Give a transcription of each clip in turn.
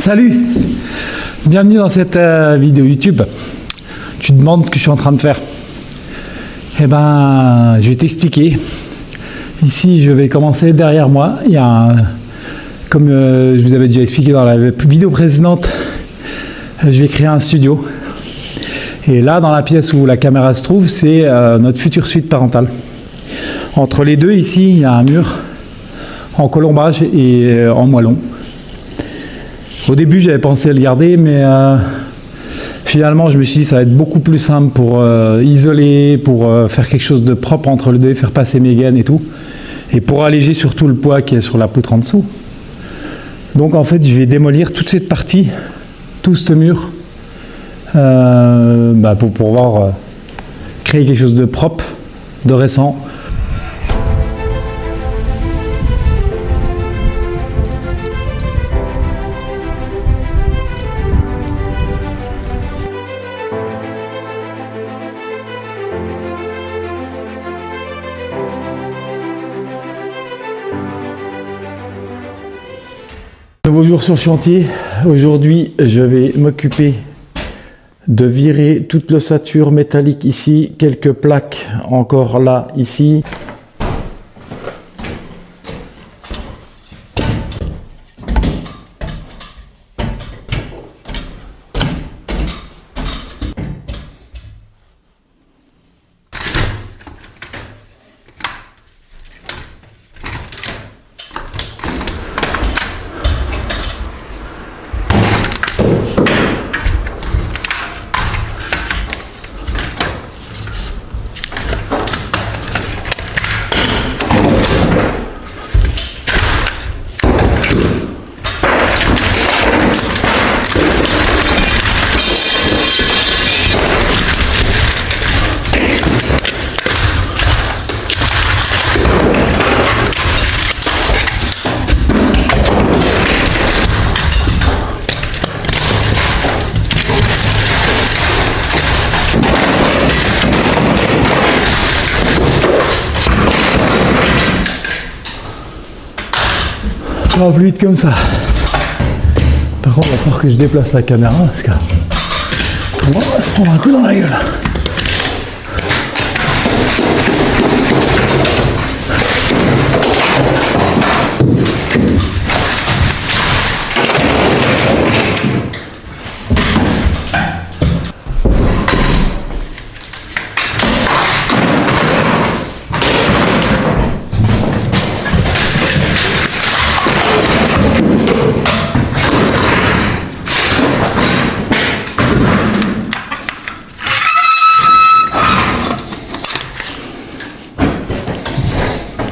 Salut, bienvenue dans cette vidéo YouTube. Tu te demandes ce que je suis en train de faire. Eh ben, je vais t'expliquer. Ici, je vais commencer derrière moi. Il y a comme je vous avais déjà expliqué dans la vidéo précédente, je vais créer un studio. Et là, dans la pièce où la caméra se trouve, c'est notre future suite parentale. Entre les deux, ici, il y a un mur en colombage et en moellon. Au début, j'avais pensé à le garder, mais finalement, je me suis dit que ça va être beaucoup plus simple pour isoler, pour faire quelque chose de propre entre les deux, faire passer mes gaines et tout, et pour alléger surtout le poids qui est sur la poutre en dessous. Donc en fait, je vais démolir toute cette partie, tout ce mur, pour pouvoir créer quelque chose de propre, de récent. Nouveau jour sur le chantier. Aujourd'hui, je vais m'occuper de virer toute l'ossature métallique ici, quelques plaques encore là, ici. Ça va plus vite comme ça. Par contre, il va falloir que je déplace la caméra parce que on va se prendre un coup dans la gueule.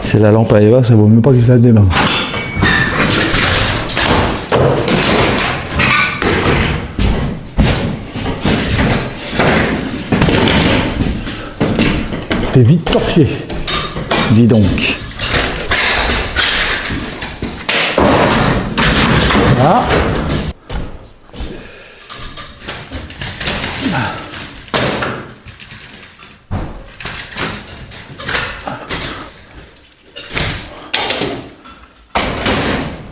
C'est la lampe à Eva, ça vaut même pas que je la démarre. C'était vite torché, dis donc. Voilà.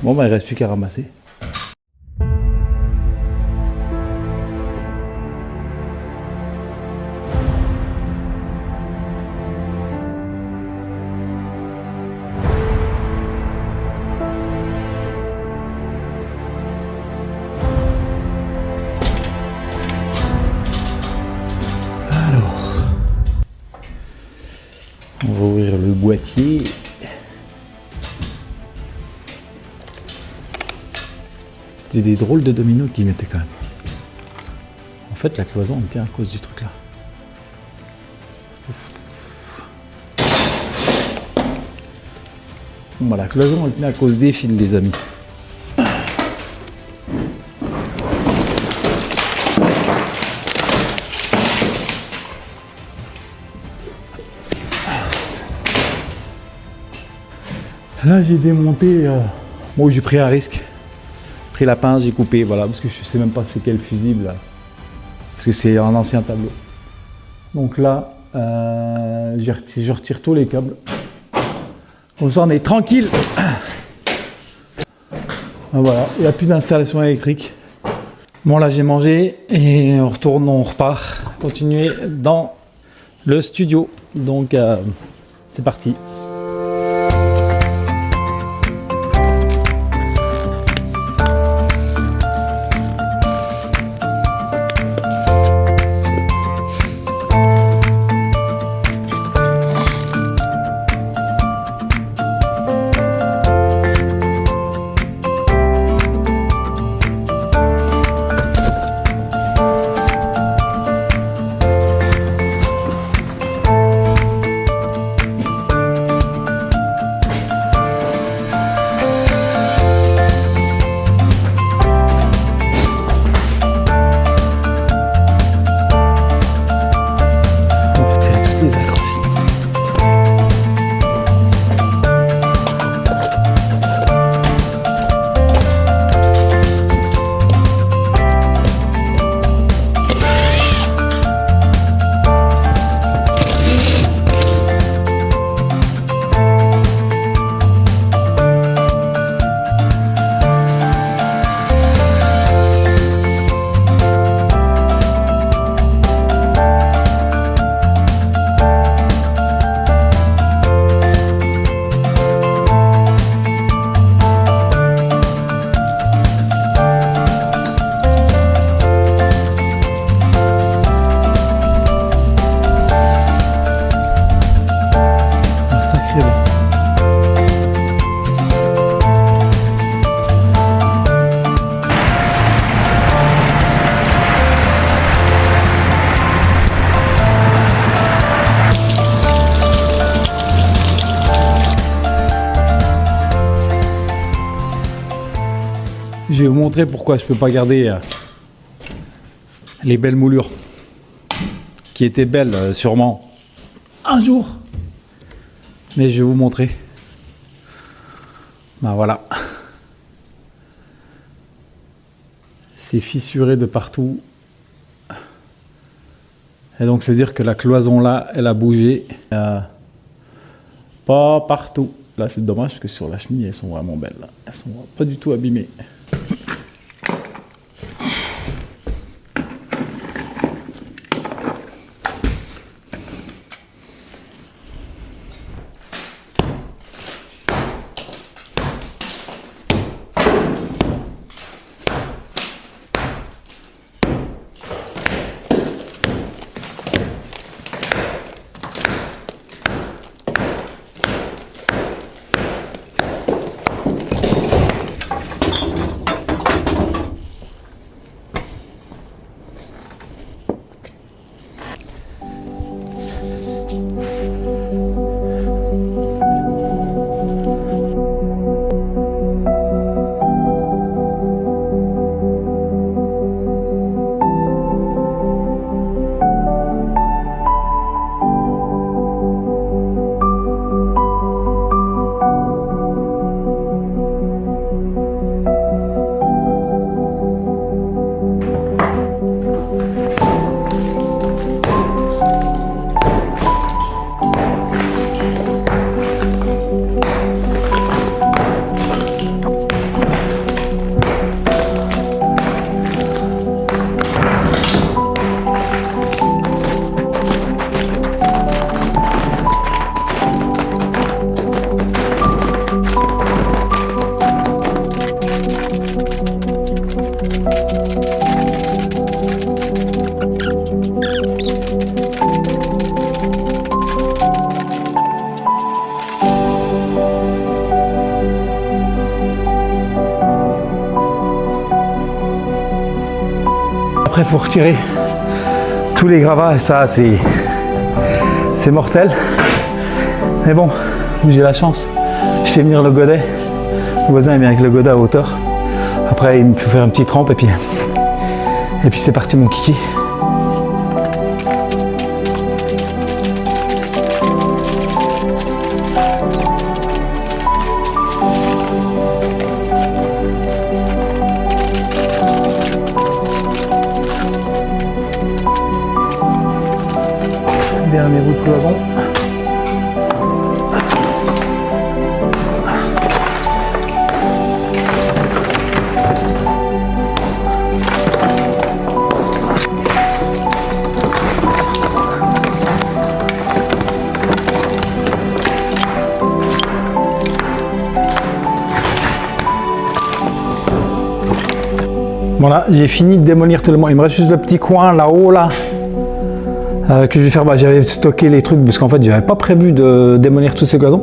Bon, il ne reste plus qu'à ramasser. Alors, on va ouvrir le boîtier. C'était des drôles de dominos qu'ils mettaient quand même. En fait, la cloison elle tient à cause du truc là. Bon, la cloison elle tient à cause des fils, les amis. Là, j'ai démonté. Bon, j'ai pris un risque. Pris la pince, j'ai coupé, voilà, parce que je sais même pas c'est quel fusible là, parce que c'est un ancien tableau. Donc là, je retire tous les câbles. Comme ça, on est tranquille. Voilà, il n'y a plus d'installation électrique. Bon, là j'ai mangé et on repart, continuer dans le studio. Donc c'est parti. Je vais vous montrer pourquoi je peux pas garder les belles moulures qui étaient belles sûrement un jour, mais je vais vous montrer. Ben voilà, c'est fissuré de partout et donc c'est dire que la cloison là elle a bougé pas partout. Là c'est dommage parce que sur la cheminée elles sont vraiment belles, elles sont pas du tout abîmées. Après, il faut retirer tous les gravats et ça, c'est mortel. Mais bon, j'ai la chance. Je fais venir le godet. Le voisin il vient avec le godet à hauteur. Après, il me fait faire une petite rampe et puis c'est parti mon kiki. Dernier bout de cloison. Voilà, j'ai fini de démolir tout le monde. Il me reste juste le petit coin là-haut, là, que je vais faire. Bah, j'avais stocké les trucs parce qu'en fait, j'avais pas prévu de démolir tous ces gazons.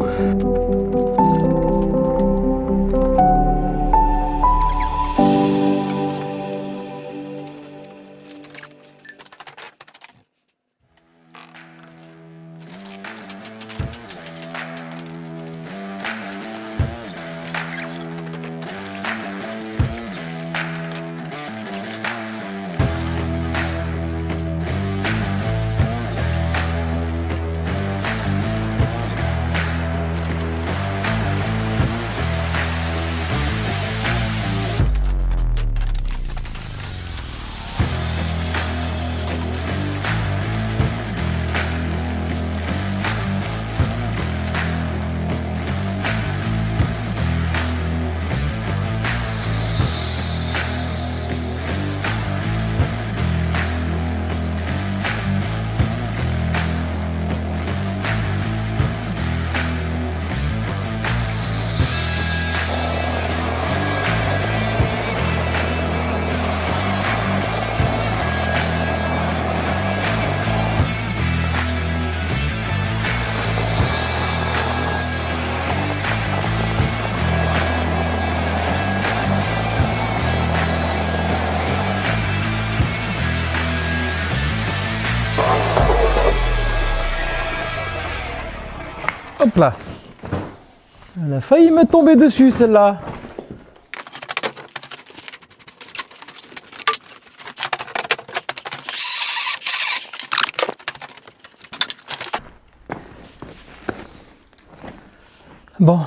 Hop là. Elle a failli me tomber dessus celle-là. Bon.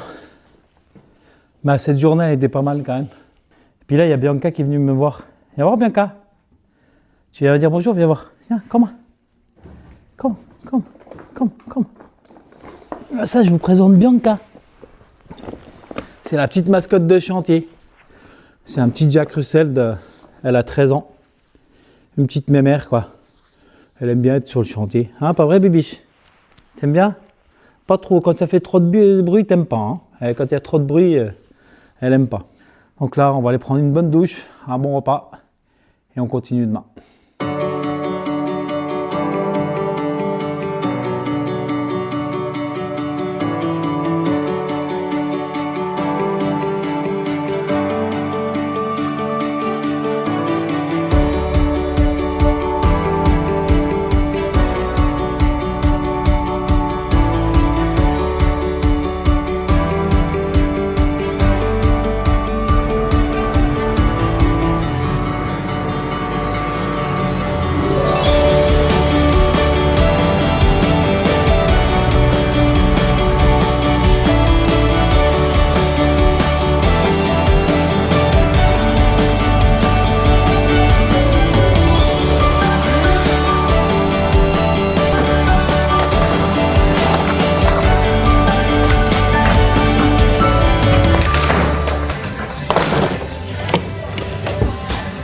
Bah, cette journée elle était pas mal quand même. Et puis là il y a Bianca qui est venue me voir. Viens voir Bianca. Tu viens dire bonjour, viens voir. Viens, come. Ça, je vous présente Bianca. C'est la petite mascotte de chantier. C'est un petit Jack Russell, elle a 13 ans. Une petite mémère, quoi. Elle aime bien être sur le chantier. Hein, pas vrai, Bibiche? T'aimes bien? Pas trop. Quand ça fait trop de bruit, t'aimes pas. Hein. Et quand il y a trop de bruit, elle aime pas. Donc là, on va aller prendre une bonne douche, un bon repas. Et on continue demain.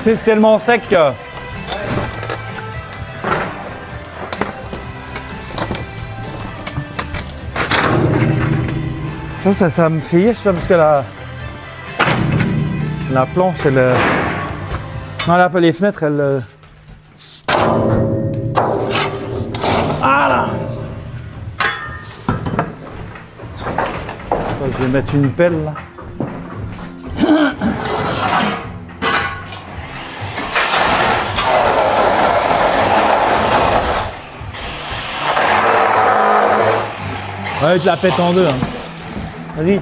C'est tellement sec que... Ça me fait yes parce que la planche, elle... Non, là, les fenêtres, elles... Ah là! Je vais mettre une pelle là. Ouais, tu la pètes en deux. Hein. Vas-y.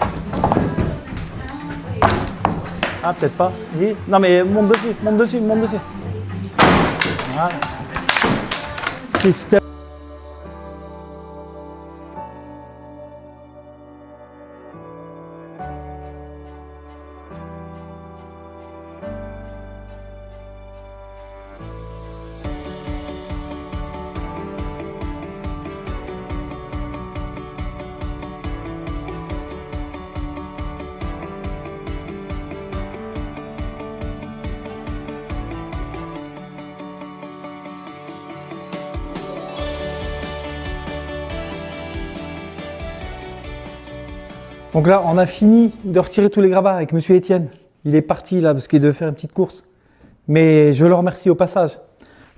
Ah, peut-être pas. Vas-y. Non, mais monte dessus. Voilà. Donc là, on a fini de retirer tous les gravats avec Monsieur Étienne. Il est parti là parce qu'il devait faire une petite course. Mais je le remercie au passage.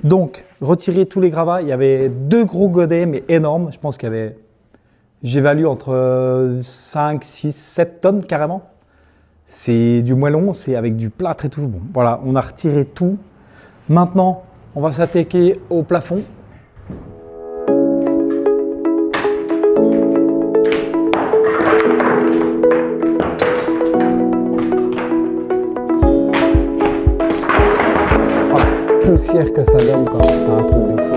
Donc, retirer tous les gravats. Il y avait 2 gros godets, mais énormes. Je pense qu'il y avait, j'évalue entre 5, 6, 7 tonnes carrément. C'est du moellon, c'est avec du plâtre et tout. Bon, voilà, on a retiré tout. Maintenant, on va s'attaquer au plafond. Poussière que ça donne, quoi. C'est un truc de fou.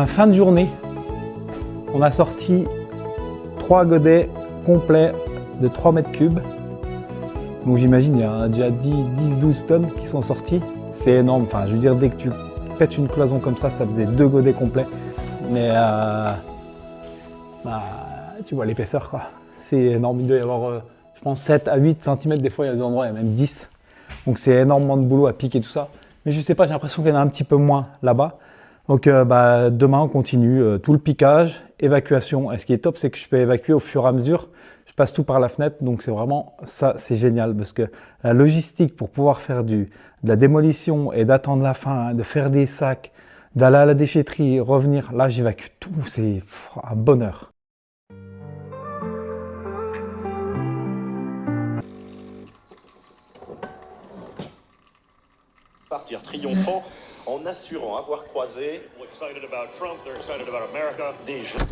Fin de journée, on a sorti 3 godets complets de 3 mètres cubes. Donc j'imagine il y a déjà 10-12 tonnes qui sont sortis. C'est énorme, enfin je veux dire dès que tu pètes une cloison comme ça faisait 2 godets complets. Mais tu vois l'épaisseur quoi. C'est énorme, il doit y avoir je pense 7 à 8 cm, des fois il y a des endroits il y a même 10. Donc c'est énormément de boulot à piquer tout ça. Mais je sais pas, j'ai l'impression qu'il y en a un petit peu moins là-bas. Donc demain on continue tout le piquage, évacuation. Et ce qui est top, c'est que je peux évacuer au fur et à mesure. Je passe tout par la fenêtre, donc c'est vraiment ça, c'est génial parce que la logistique pour pouvoir faire de la démolition et d'attendre la fin, de faire des sacs, d'aller à la déchetterie, revenir, là j'évacue tout, c'est un bonheur. Partir triomphant en assurant avoir croisé des gens.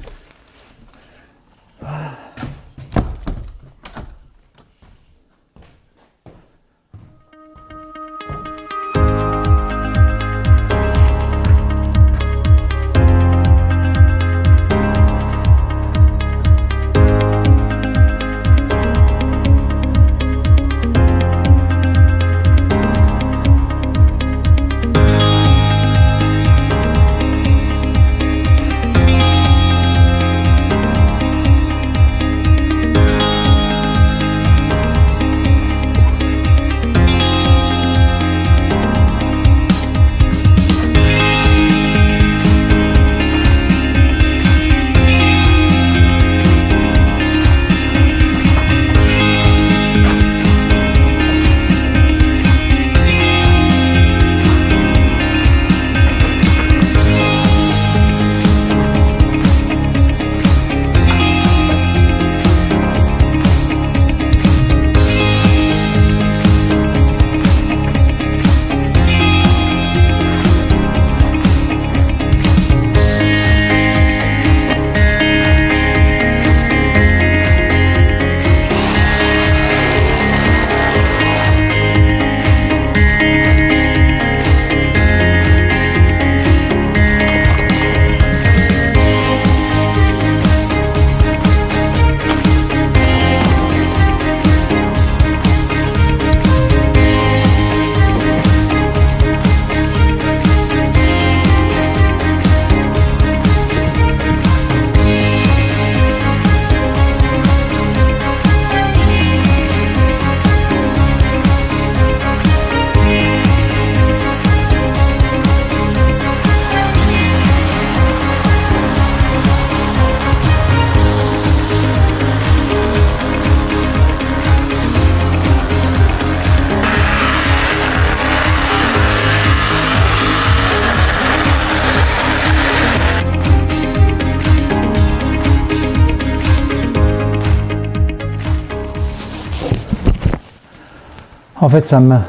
En fait, ça me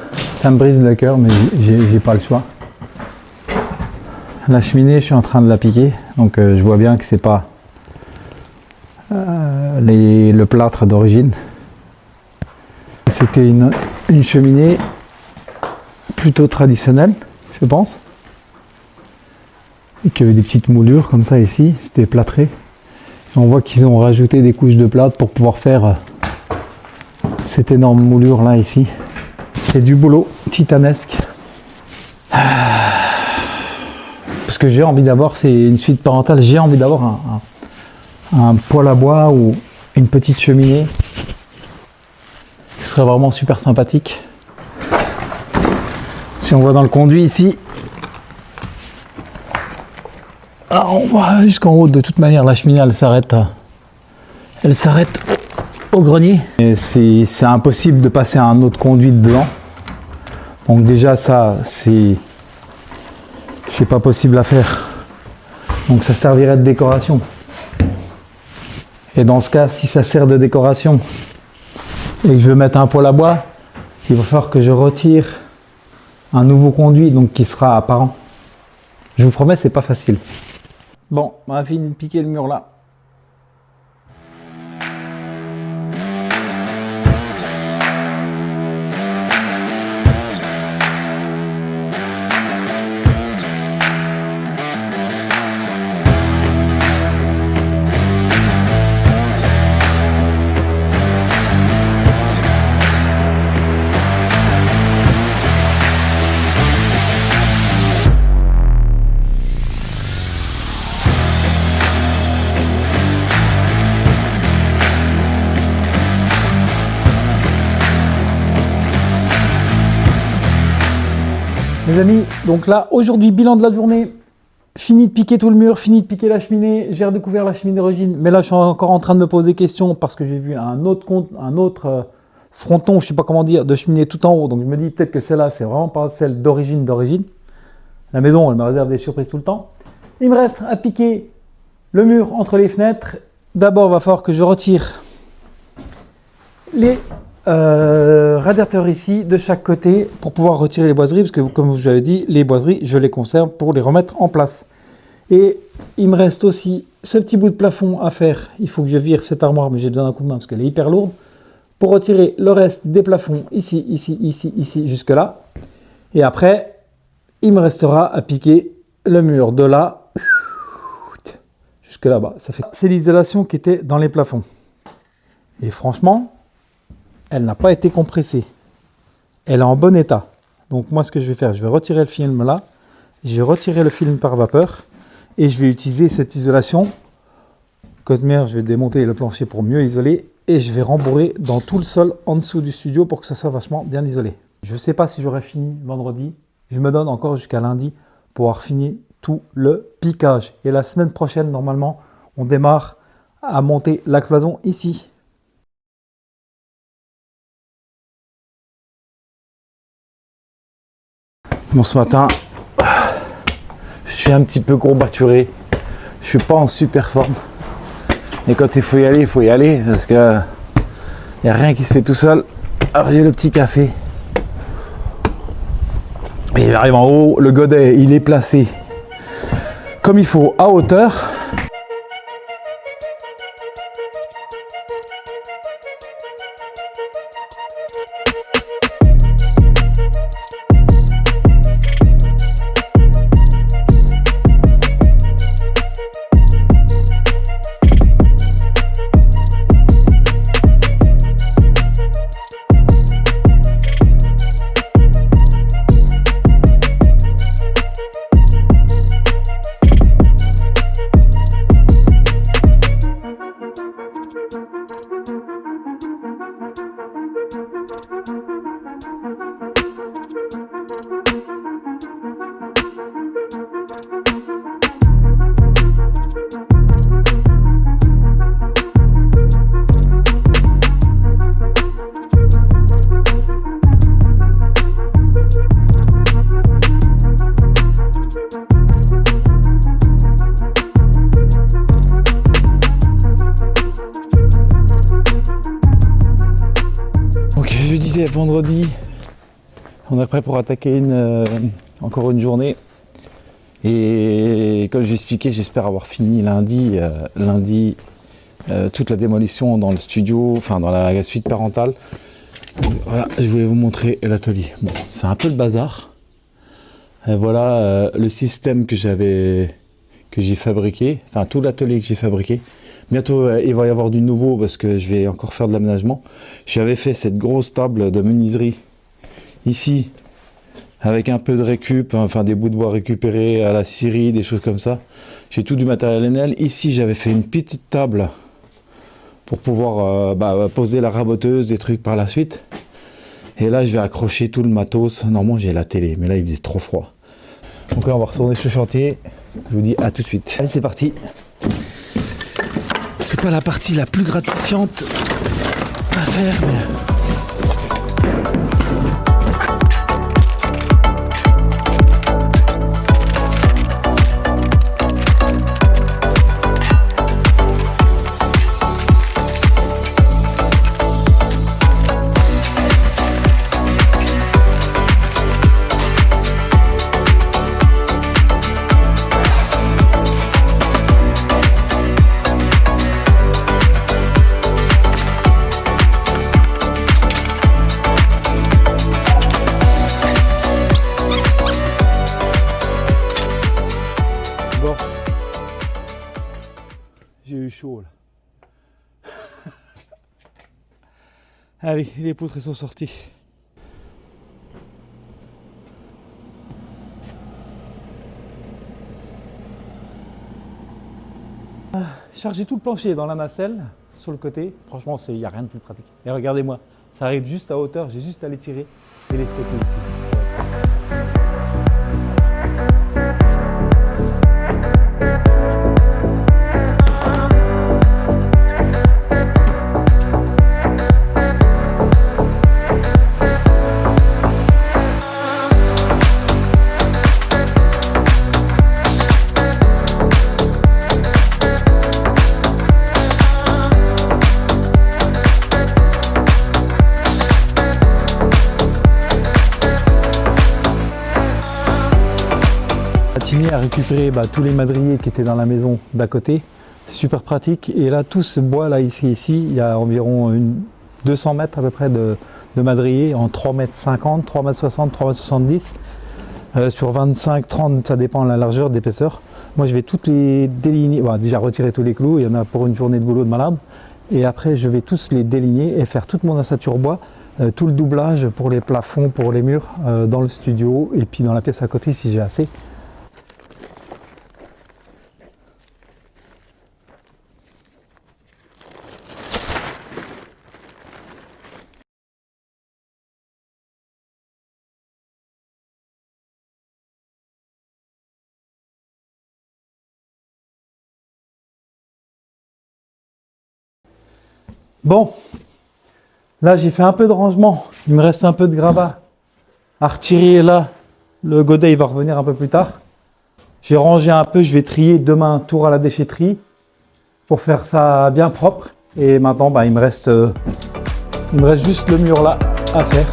brise le cœur, mais j'ai pas le choix. La cheminée, je suis en train de la piquer, donc je vois bien que c'est pas le plâtre d'origine. C'était une cheminée plutôt traditionnelle, je pense. Et qu'il y avait des petites moulures comme ça ici, c'était plâtré. Et on voit qu'ils ont rajouté des couches de plâtre pour pouvoir faire cette énorme moulure là ici. C'est du boulot titanesque. Parce que j'ai envie d'avoir, c'est une suite parentale, j'ai envie d'avoir un poêle à bois ou une petite cheminée. Ce serait vraiment super sympathique. Si on voit dans le conduit ici, alors on voit jusqu'en haut, de toute manière la cheminée elle s'arrête au grenier. Et c'est impossible de passer un autre conduit dedans. Donc déjà ça c'est pas possible à faire. Donc ça servirait de décoration. Et dans ce cas, si ça sert de décoration et que je veux mettre un poêle à bois, il va falloir que je retire un nouveau conduit, donc qui sera apparent. Je vous promets, c'est pas facile. Bon, on a fini de piquer le mur là. Les amis, donc là, aujourd'hui, bilan de la journée, fini de piquer tout le mur, fini de piquer la cheminée, j'ai redécouvert la cheminée d'origine, mais là, je suis encore en train de me poser des questions parce que j'ai vu un autre fronton, je ne sais pas comment dire, de cheminée tout en haut, donc je me dis peut-être que celle-là, c'est vraiment pas celle d'origine. La maison, elle me réserve des surprises tout le temps. Il me reste à piquer le mur entre les fenêtres. D'abord, il va falloir que je retire les radiateurs ici de chaque côté pour pouvoir retirer les boiseries, parce que comme je vous avais dit, les boiseries je les conserve pour les remettre en place. Et il me reste aussi ce petit bout de plafond à faire. Il faut que je vire cette armoire, mais j'ai besoin d'un coup de main parce qu'elle est hyper lourde, pour retirer le reste des plafonds ici, ici, jusque là. Et après il me restera à piquer le mur de là jusque là-bas. C'est l'isolation qui était dans les plafonds, et franchement elle n'a pas été compressée. Elle est en bon état. Donc moi, ce que je vais faire, je vais retirer le film là. Je vais retirer le film par vapeur. Et je vais utiliser cette isolation. Côte mère, je vais démonter le plancher pour mieux isoler. Et je vais rembourrer dans tout le sol en dessous du studio pour que ça soit vachement bien isolé. Je ne sais pas si j'aurai fini vendredi. Je me donne encore jusqu'à lundi pour avoir fini tout le piquage. Et la semaine prochaine, normalement, on démarre à monter la cloison ici. Bon, ce matin, je suis un petit peu courbaturé. Je suis pas en super forme. Et quand il faut y aller, parce que il n'y a rien qui se fait tout seul. Alors j'ai le petit café. Et il arrive en haut, le godet, il est placé comme il faut à hauteur. Vendredi, On est prêt pour attaquer encore une journée. Et comme j'ai expliqué, j'espère avoir fini lundi toute la démolition dans le studio, enfin dans la suite parentale. Voilà, je voulais vous montrer l'atelier. Bon, c'est un peu le bazar. Et voilà le système que j'ai fabriqué, enfin tout l'atelier que j'ai fabriqué. Bientôt il va y avoir du nouveau parce que je vais encore faire de l'aménagement. J'avais fait cette grosse table de menuiserie ici avec un peu de récup, enfin des bouts de bois récupérés à la scierie, des choses comme ça. J'ai tout du matériel Enel. Ici j'avais fait une petite table pour pouvoir poser la raboteuse, des trucs par la suite. Et là je vais accrocher tout le matos. Normalement j'ai la télé, mais là il faisait trop froid. Donc là on va retourner sur le chantier. Je vous dis à tout de suite. Allez, c'est parti. C'est pas la partie la plus gratifiante à faire, mais... Bon, j'ai eu chaud là. Allez, les poutres sont sorties. Charger tout le plancher dans la nacelle sur le côté, franchement il n'y a rien de plus pratique. Et regardez-moi, ça arrive juste à hauteur, j'ai juste à les tirer et les stocker ici. Timi a récupéré tous les madriers qui étaient dans la maison d'à côté, c'est super pratique. Et là tout ce bois là ici, il y a environ 200 mètres à peu près de madriers en 3,50 mètres, 3,60 mètres, 3,70 mètres, sur 25-30, ça dépend de la largeur, d'épaisseur. Moi je vais toutes les déligner, déjà retirer tous les clous, il y en a pour une journée de boulot de malade. Et après je vais tous les déligner et faire toute mon ossature bois, tout le doublage pour les plafonds, pour les murs, dans le studio et puis dans la pièce à côté si j'ai assez. Bon, là j'ai fait un peu de rangement, il me reste un peu de gravat à retirer là, le godet il va revenir un peu plus tard. J'ai rangé un peu, je vais trier demain tour à la déchetterie pour faire ça bien propre. Et maintenant il me reste juste le mur là à faire.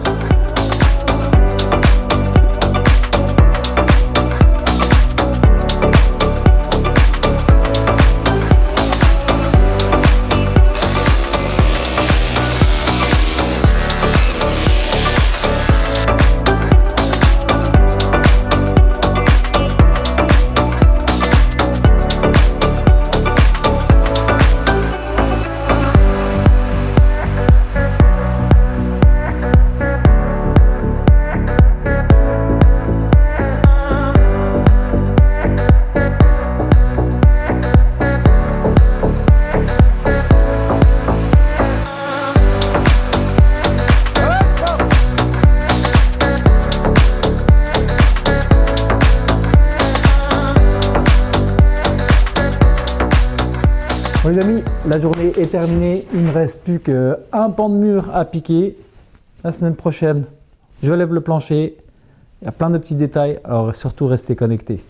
Bon les amis, la journée est terminée, il ne me reste plus qu'un pan de mur à piquer. La semaine prochaine, je lève le plancher, il y a plein de petits détails, alors surtout restez connectés.